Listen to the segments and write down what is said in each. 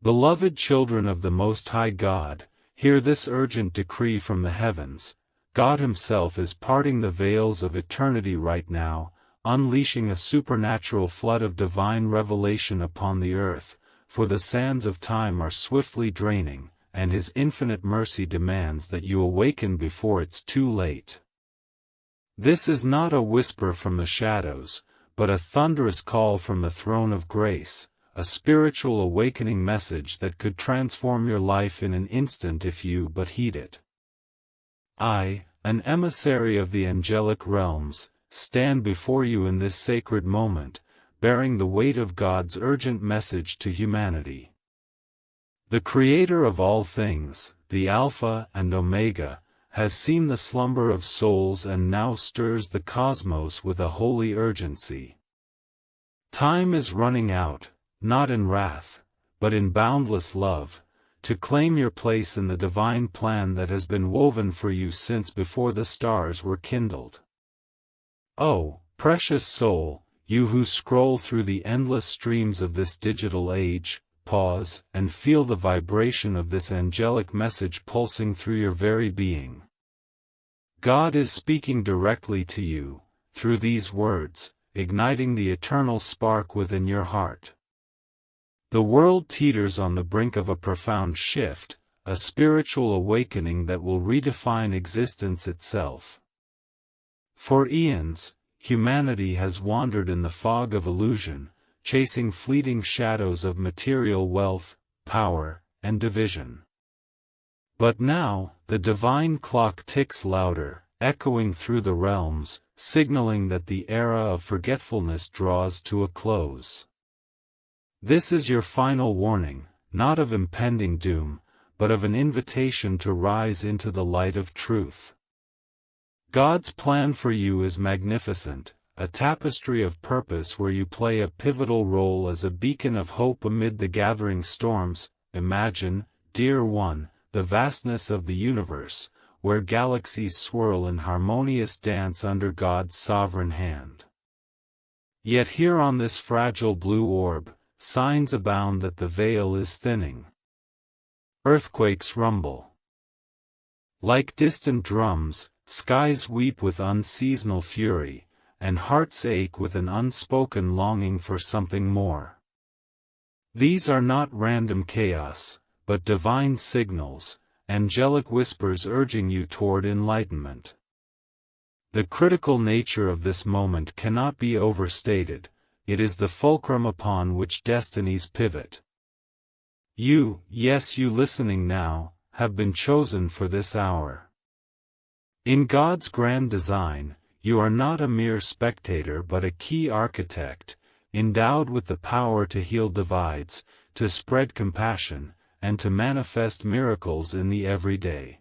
Beloved children of the Most High God, hear this urgent decree from the heavens. God Himself is parting the veils of eternity right now, unleashing a supernatural flood of divine revelation upon the earth, for the sands of time are swiftly draining, and His infinite mercy demands that you awaken before it's too late. This is not a whisper from the shadows, but a thunderous call from the throne of grace, a spiritual awakening message that could transform your life in an instant if you but heed it. I, an emissary of the angelic realms, stand before you in this sacred moment, bearing the weight of God's urgent message to humanity. The Creator of all things, the Alpha and Omega, has seen the slumber of souls and now stirs the cosmos with a holy urgency. Time is running out, not in wrath, but in boundless love, to claim your place in the divine plan that has been woven for you since before the stars were kindled. Oh, precious soul, you who scroll through the endless streams of this digital age, pause and feel the vibration of this angelic message pulsing through your very being. God is speaking directly to you, through these words, igniting the eternal spark within your heart. The world teeters on the brink of a profound shift, a spiritual awakening that will redefine existence itself. For eons, humanity has wandered in the fog of illusion, chasing fleeting shadows of material wealth, power, and division. But now, the divine clock ticks louder, echoing through the realms, signaling that the era of forgetfulness draws to a close. This is your final warning, not of impending doom, but of an invitation to rise into the light of truth. God's plan for you is magnificent, a tapestry of purpose where you play a pivotal role as a beacon of hope amid the gathering storms. Imagine, dear one, the vastness of the universe, where galaxies swirl in harmonious dance under God's sovereign hand. Yet here on this fragile blue orb, signs abound that the veil is thinning. Earthquakes rumble. Like distant drums, skies weep with unseasonal fury, and hearts ache with an unspoken longing for something more. These are not random chaos, but divine signals, angelic whispers urging you toward enlightenment. The critical nature of this moment cannot be overstated. It is the fulcrum upon which destinies pivot. You, yes you listening now, have been chosen for this hour. In God's grand design, you are not a mere spectator but a key architect, endowed with the power to heal divides, to spread compassion, and to manifest miracles in the everyday.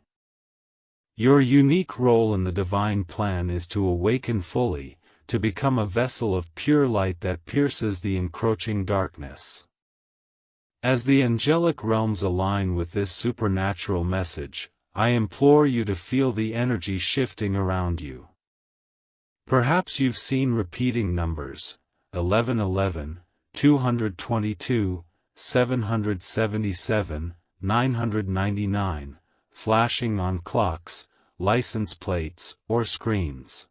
Your unique role in the divine plan is to awaken fully, to become a vessel of pure light that pierces the encroaching darkness. As the angelic realms align with this supernatural message, I implore you to feel the energy shifting around you. Perhaps you've seen repeating numbers, 1111, 222, 777, 999, flashing on clocks, license plates, or screens.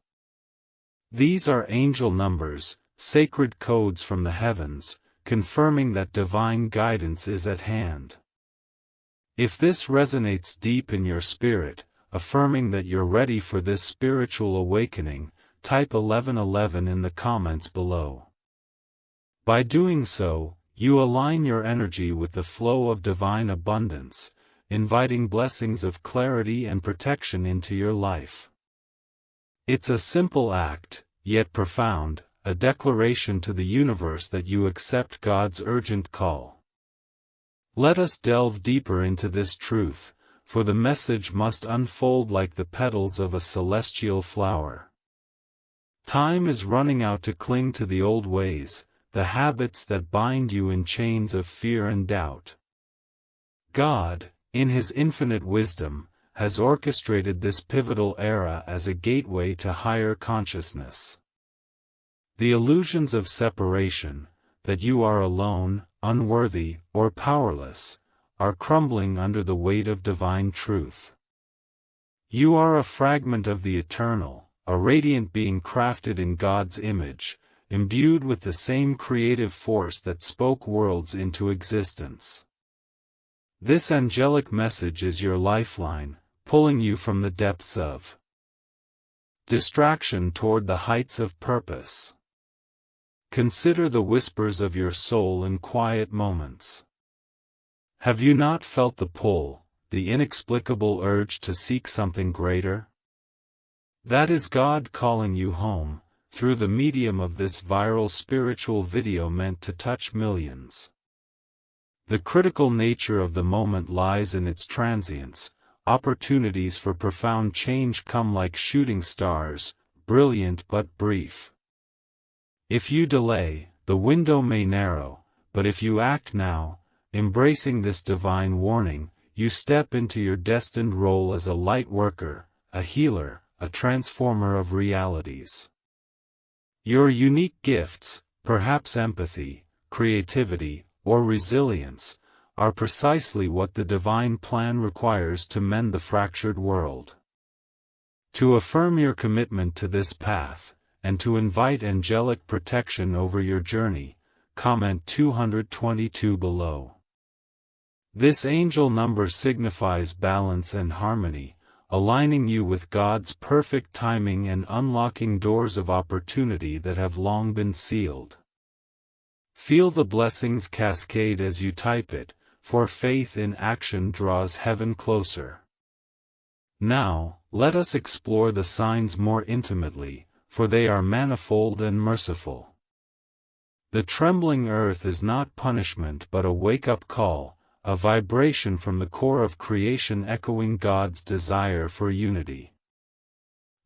These are angel numbers, sacred codes from the heavens, confirming that divine guidance is at hand. If this resonates deep in your spirit, affirming that you're ready for this spiritual awakening, type 1111 in the comments below. By doing so, you align your energy with the flow of divine abundance, inviting blessings of clarity and protection into your life. It's a simple act, yet profound, a declaration to the universe that you accept God's urgent call. Let us delve deeper into this truth, for the message must unfold like the petals of a celestial flower. Time is running out to cling to the old ways, the habits that bind you in chains of fear and doubt. God, in His infinite wisdom, has orchestrated this pivotal era as a gateway to higher consciousness. The illusions of separation, that you are alone, unworthy, or powerless, are crumbling under the weight of divine truth. You are a fragment of the eternal, a radiant being crafted in God's image, imbued with the same creative force that spoke worlds into existence. This angelic message is your lifeline, pulling you from the depths of distraction toward the heights of purpose. Consider the whispers of your soul in quiet moments. Have you not felt the pull, the inexplicable urge to seek something greater? That is God calling you home, through the medium of this viral spiritual video meant to touch millions. The critical nature of the moment lies in its transience. Opportunities for profound change come like shooting stars, brilliant but brief. If you delay, the window may narrow, but if you act now, embracing this divine warning, you step into your destined role as a light worker, a healer, a transformer of realities. Your unique gifts, perhaps empathy, creativity, or resilience, are precisely what the divine plan requires to mend the fractured world. To affirm your commitment to this path, and to invite angelic protection over your journey, comment 222 below. This angel number signifies balance and harmony, aligning you with God's perfect timing and unlocking doors of opportunity that have long been sealed. Feel the blessings cascade as you type it, for faith in action draws heaven closer. Now, let us explore the signs more intimately, for they are manifold and merciful. The trembling earth is not punishment but a wake-up call, a vibration from the core of creation echoing God's desire for unity.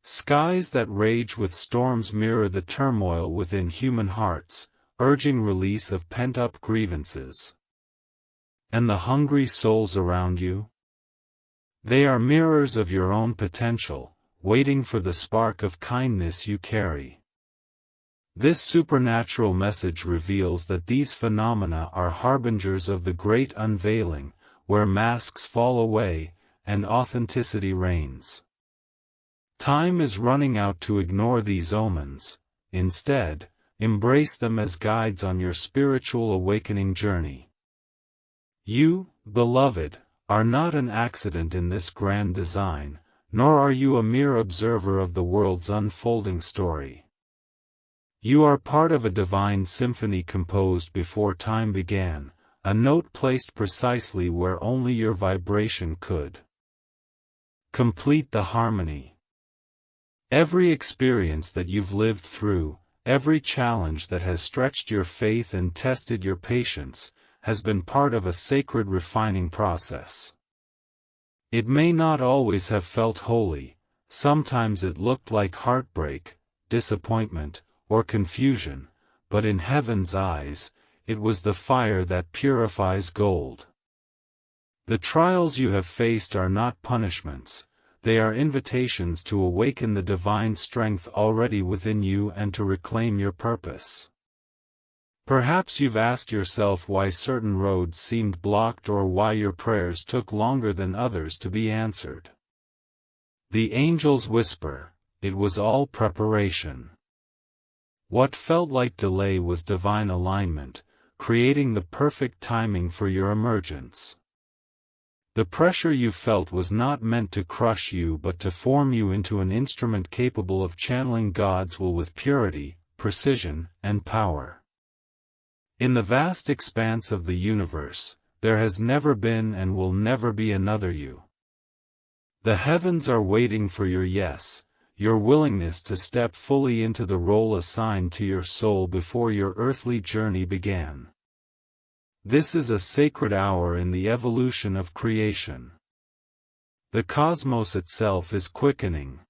Skies that rage with storms mirror the turmoil within human hearts, urging release of pent-up grievances. And the hungry souls around you? They are mirrors of your own potential, waiting for the spark of kindness you carry. This supernatural message reveals that these phenomena are harbingers of the great unveiling, where masks fall away, and authenticity reigns. Time is running out to ignore these omens. Instead, embrace them as guides on your spiritual awakening journey. You, beloved, are not an accident in this grand design, nor are you a mere observer of the world's unfolding story. You are part of a divine symphony composed before time began, a note placed precisely where only your vibration could complete the harmony. Every experience that you've lived through, every challenge that has stretched your faith and tested your patience, has been part of a sacred refining process. It may not always have felt holy, sometimes it looked like heartbreak, disappointment, or confusion, but in heaven's eyes, it was the fire that purifies gold. The trials you have faced are not punishments, they are invitations to awaken the divine strength already within you and to reclaim your purpose. Perhaps you've asked yourself why certain roads seemed blocked or why your prayers took longer than others to be answered. The angels whisper, it was all preparation. What felt like delay was divine alignment, creating the perfect timing for your emergence. The pressure you felt was not meant to crush you but to form you into an instrument capable of channeling God's will with purity, precision, and power. In the vast expanse of the universe, there has never been and will never be another you. The heavens are waiting for your yes, your willingness to step fully into the role assigned to your soul before your earthly journey began. This is a sacred hour in the evolution of creation. The cosmos itself is quickening.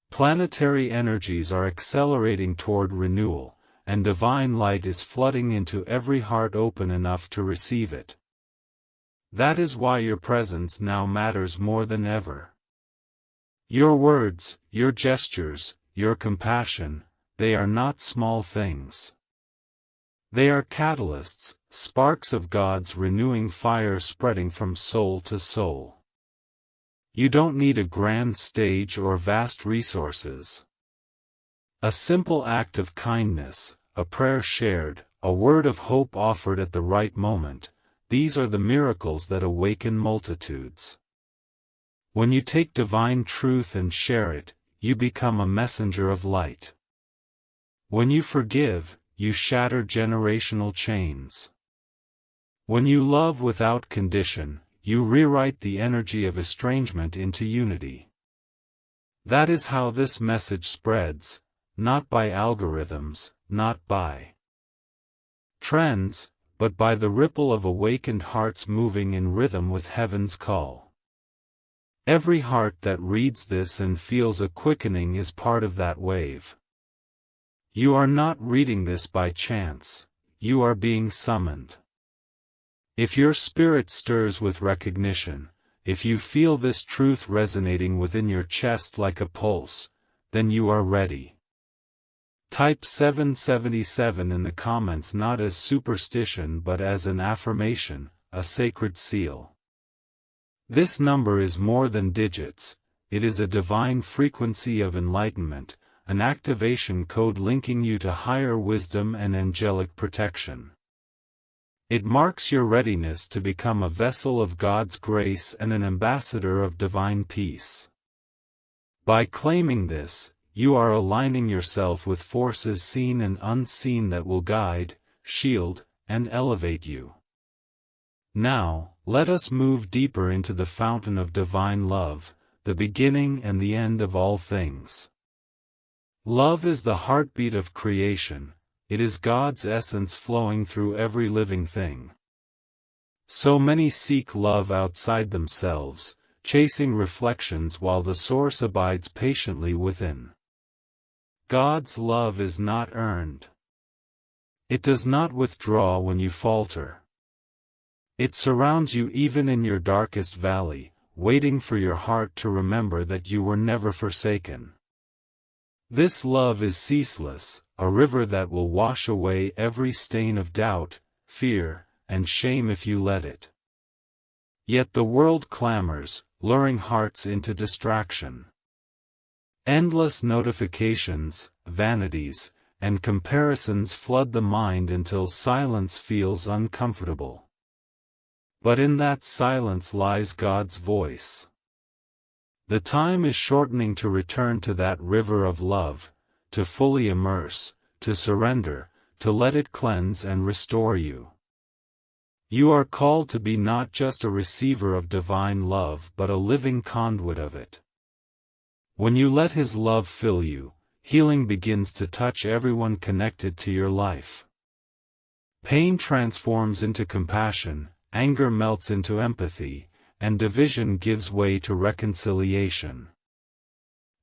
Planetary energies are accelerating toward renewal, and divine light is flooding into every heart open enough to receive it. That is why your presence now matters more than ever. Your words, your gestures, your compassion, they are not small things. They are catalysts, sparks of God's renewing fire spreading from soul to soul. You don't need a grand stage or vast resources. A simple act of kindness, a prayer shared, a word of hope offered at the right moment, these are the miracles that awaken multitudes. When you take divine truth and share it, you become a messenger of light. When you forgive, you shatter generational chains. When you love without condition, you rewrite the energy of estrangement into unity. That is how this message spreads, not by algorithms, not by trends, but by the ripple of awakened hearts moving in rhythm with heaven's call. Every heart that reads this and feels a quickening is part of that wave. You are not reading this by chance, you are being summoned. If your spirit stirs with recognition, if you feel this truth resonating within your chest like a pulse, then you are ready. Type 777 in the comments, not as superstition but as an affirmation, a sacred seal. This number is more than digits, it is a divine frequency of enlightenment, an activation code linking you to higher wisdom and angelic protection. It marks your readiness to become a vessel of God's grace and an ambassador of divine peace. By claiming this, you are aligning yourself with forces seen and unseen that will guide, shield, and elevate you. Now, let us move deeper into the fountain of divine love, the beginning and the end of all things. Love is the heartbeat of creation, it is God's essence flowing through every living thing. So many seek love outside themselves, chasing reflections while the source abides patiently within. God's love is not earned. It does not withdraw when you falter. It surrounds you even in your darkest valley, waiting for your heart to remember that you were never forsaken. This love is ceaseless, a river that will wash away every stain of doubt, fear, and shame if you let it. Yet the world clamors, luring hearts into distraction. Endless notifications, vanities, and comparisons flood the mind until silence feels uncomfortable. But in that silence lies God's voice. The time is shortening to return to that river of love, to fully immerse, to surrender, to let it cleanse and restore you. You are called to be not just a receiver of divine love but a living conduit of it. When you let His love fill you, healing begins to touch everyone connected to your life. Pain transforms into compassion, anger melts into empathy, and division gives way to reconciliation.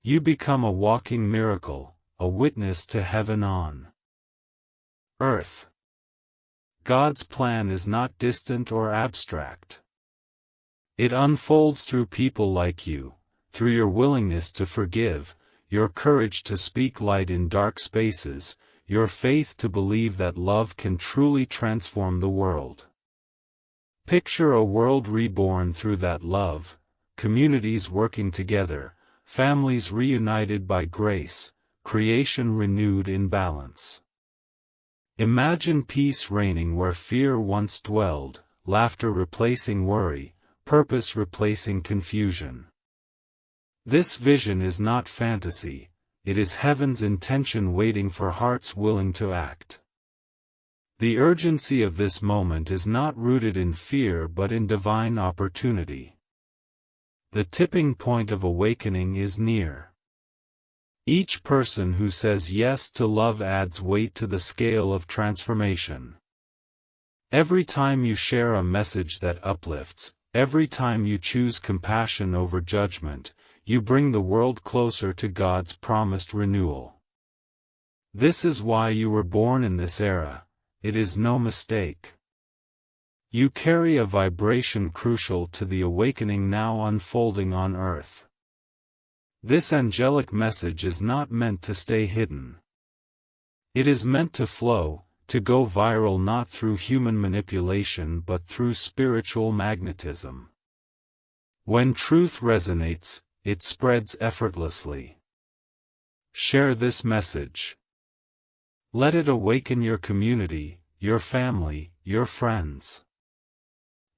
You become a walking miracle, a witness to heaven on earth. God's plan is not distant or abstract. It unfolds through people like you, through your willingness to forgive, your courage to speak light in dark spaces, your faith to believe that love can truly transform the world. Picture a world reborn through that love, communities working together, families reunited by grace, creation renewed in balance. Imagine peace reigning where fear once dwelled, laughter replacing worry, purpose replacing confusion. This vision is not fantasy, it is heaven's intention waiting for hearts willing to act. The urgency of this moment is not rooted in fear but in divine opportunity. The tipping point of awakening is near. Each person who says yes to love adds weight to the scale of transformation. Every time you share a message that uplifts, every time you choose compassion over judgment, you bring the world closer to God's promised renewal. This is why you were born in this era. It is no mistake. You carry a vibration crucial to the awakening now unfolding on earth. This angelic message is not meant to stay hidden. It is meant to flow, to go viral not through human manipulation but through spiritual magnetism. When truth resonates, it spreads effortlessly. Share this message. Let it awaken your community, your family, your friends.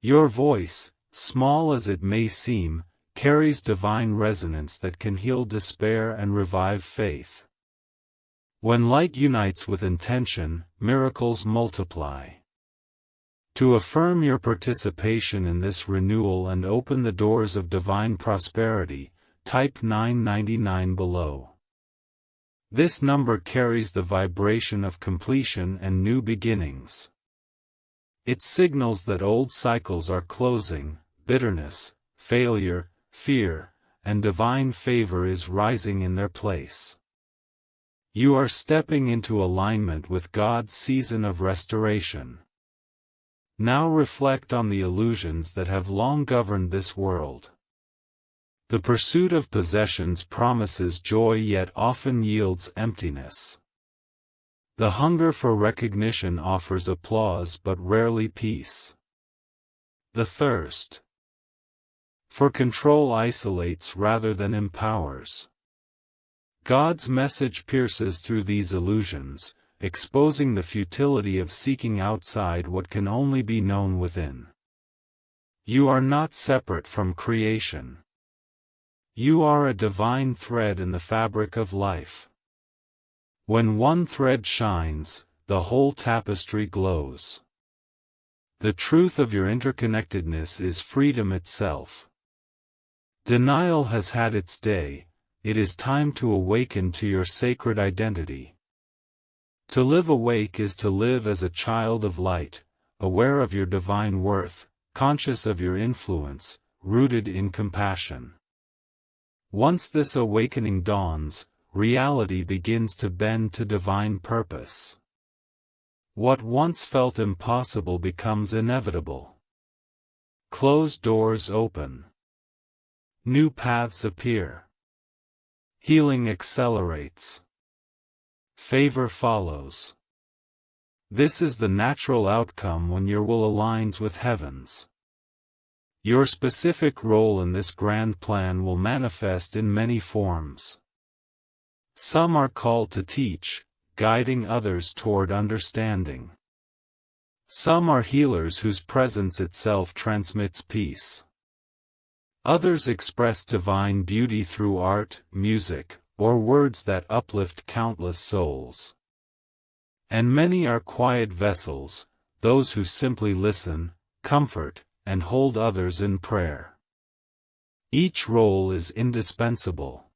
Your voice, small as it may seem, carries divine resonance that can heal despair and revive faith. When light unites with intention, miracles multiply. To affirm your participation in this renewal and open the doors of divine prosperity, type 999 below. This number carries the vibration of completion and new beginnings. It signals that old cycles are closing, bitterness, failure, fear, and divine favor is rising in their place. You are stepping into alignment with God's season of restoration. Now reflect on the illusions that have long governed this world. The pursuit of possessions promises joy yet often yields emptiness. The hunger for recognition offers applause but rarely peace. The thirst for control isolates rather than empowers. God's message pierces through these illusions, exposing the futility of seeking outside what can only be known within. You are not separate from creation. You are a divine thread in the fabric of life. When one thread shines, the whole tapestry glows. The truth of your interconnectedness is freedom itself. Denial has had its day, it is time to awaken to your sacred identity. To live awake is to live as a child of light, aware of your divine worth, conscious of your influence, rooted in compassion. Once this awakening dawns, reality begins to bend to divine purpose. What once felt impossible becomes inevitable. Closed doors open. New paths appear. Healing accelerates. Favor follows. This is the natural outcome when your will aligns with heaven's. Your specific role in this grand plan will manifest in many forms. Some are called to teach, guiding others toward understanding. Some are healers whose presence itself transmits peace. Others express divine beauty through art, music, or words that uplift countless souls. And many are quiet vessels, those who simply listen, comfort, and hold others in prayer. Each role is indispensable.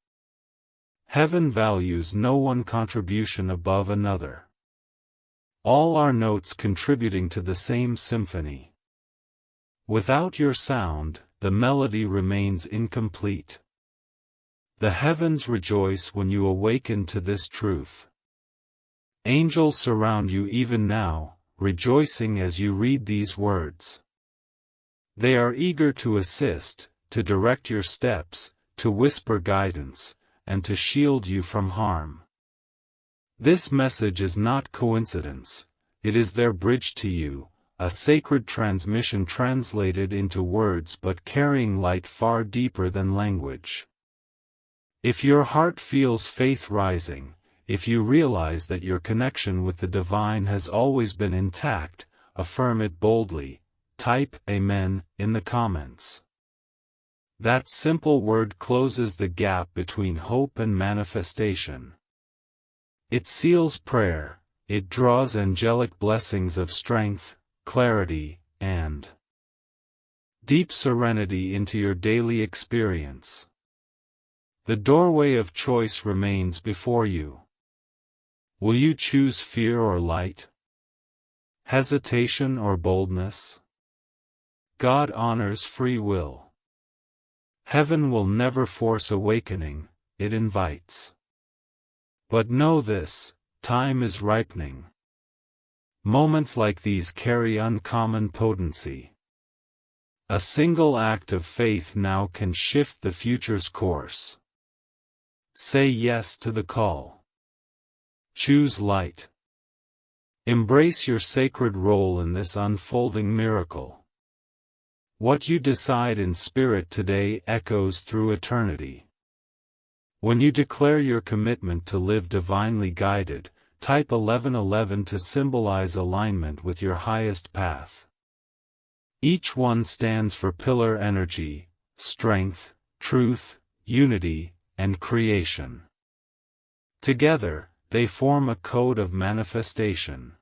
Heaven values no one contribution above another. All are notes contributing to the same symphony. Without your sound, the melody remains incomplete. The heavens rejoice when you awaken to this truth. Angels surround you even now, rejoicing as you read these words. They are eager to assist, to direct your steps, to whisper guidance, and to shield you from harm. This message is not coincidence, it is their bridge to you, a sacred transmission translated into words but carrying light far deeper than language. If your heart feels faith rising, if you realize that your connection with the divine has always been intact, affirm it boldly, type Amen in the comments. That simple word closes the gap between hope and manifestation. It seals prayer, it draws angelic blessings of strength, clarity, and deep serenity into your daily experience. The doorway of choice remains before you. Will you choose fear or light? Hesitation or boldness? God honors free will. Heaven will never force awakening, it invites. But know this, time is ripening. Moments like these carry uncommon potency. A single act of faith now can shift the future's course. Say yes to the call. Choose light. Embrace your sacred role in this unfolding miracle. What you decide in spirit today echoes through eternity. When you declare your commitment to live divinely guided, type 1111 to symbolize alignment with your highest path. Each one stands for pillar energy, strength, truth, unity, and creation. Together, they form a code of manifestation.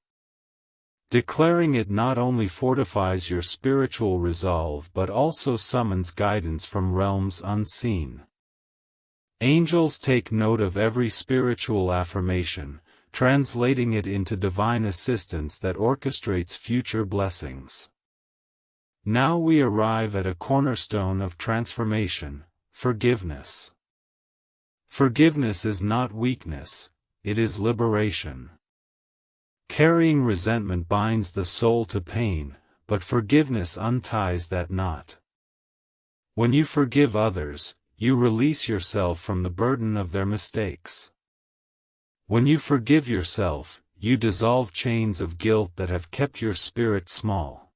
Declaring it not only fortifies your spiritual resolve but also summons guidance from realms unseen. Angels take note of every spiritual affirmation, translating it into divine assistance that orchestrates future blessings. Now we arrive at a cornerstone of transformation: forgiveness. Forgiveness is not weakness, it is liberation. Carrying resentment binds the soul to pain, but forgiveness unties that knot. When you forgive others, you release yourself from the burden of their mistakes. When you forgive yourself, you dissolve chains of guilt that have kept your spirit small.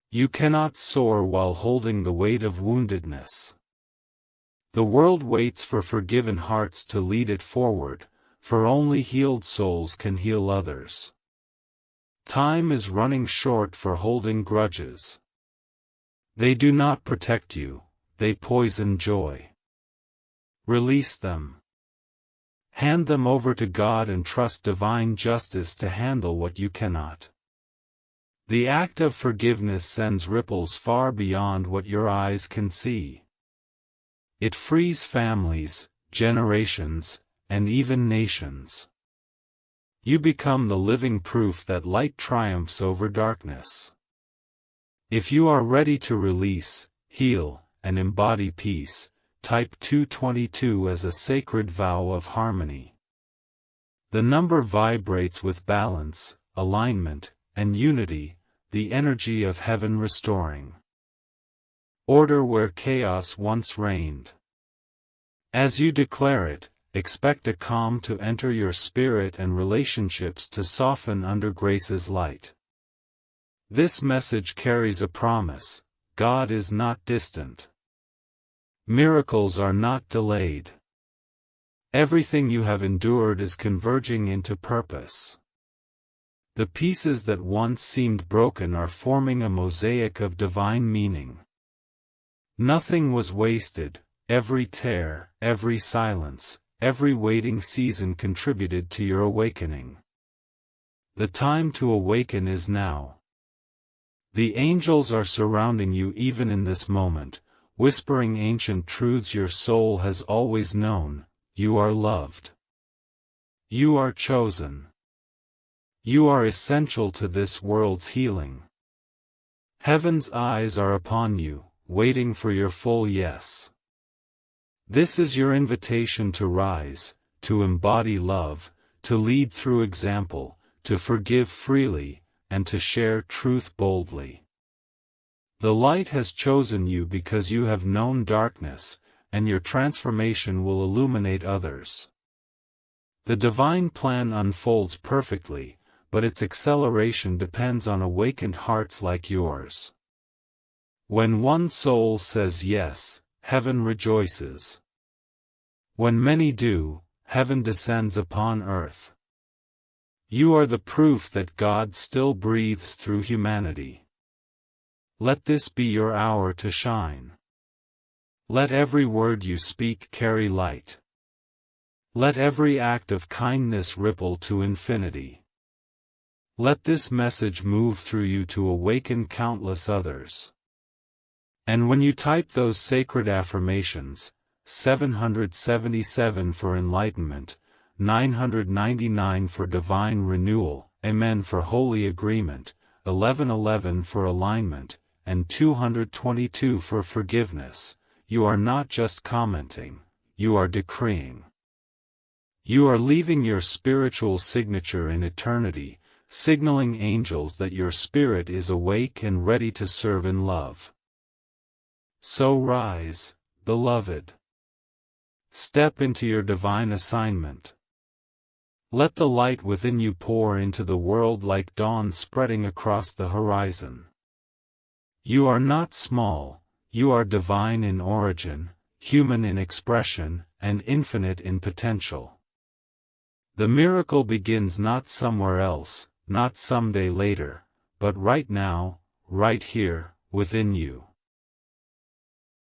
You cannot soar while holding the weight of woundedness. The world waits for forgiven hearts to lead it forward, for only healed souls can heal others. Time is running short for holding grudges. They do not protect you, they poison joy. Release them. Hand them over to God and trust divine justice to handle what you cannot. The act of forgiveness sends ripples far beyond what your eyes can see. It frees families, generations, and even nations. You become the living proof that light triumphs over darkness. If you are ready to release, heal, and embody peace, type 222 as a sacred vow of harmony. The number vibrates with balance, alignment, and unity, the energy of heaven restoring order where chaos once reigned. As you declare it, expect a calm to enter your spirit and relationships to soften under grace's light. This message carries a promise: God is not distant. Miracles are not delayed. Everything you have endured is converging into purpose. The pieces that once seemed broken are forming a mosaic of divine meaning. Nothing was wasted. Every tear, every silence, every waiting season contributed to your awakening. The time to awaken is now. The angels are surrounding you even in this moment, whispering ancient truths your soul has always known: you are loved. You are chosen. You are essential to this world's healing. Heaven's eyes are upon you, waiting for your full yes. This is your invitation to rise, to embody love, to lead through example, to forgive freely, and to share truth boldly. The light has chosen you because you have known darkness, and your transformation will illuminate others. The divine plan unfolds perfectly, but its acceleration depends on awakened hearts like yours. When one soul says yes, heaven rejoices. When many do, heaven descends upon earth. You are the proof that God still breathes through humanity. Let this be your hour to shine. Let every word you speak carry light. Let every act of kindness ripple to infinity. Let this message move through you to awaken countless others. And when you type those sacred affirmations, 777 for enlightenment, 999 for divine renewal, Amen for holy agreement, 1111 for alignment, and 222 for forgiveness, you are not just commenting, you are decreeing. You are leaving your spiritual signature in eternity, signaling angels that your spirit is awake and ready to serve in love. So rise, beloved. Step into your divine assignment. Let the light within you pour into the world like dawn spreading across the horizon. You are not small, you are divine in origin, human in expression, and infinite in potential. The miracle begins not somewhere else, not someday later, but right now, right here, within you.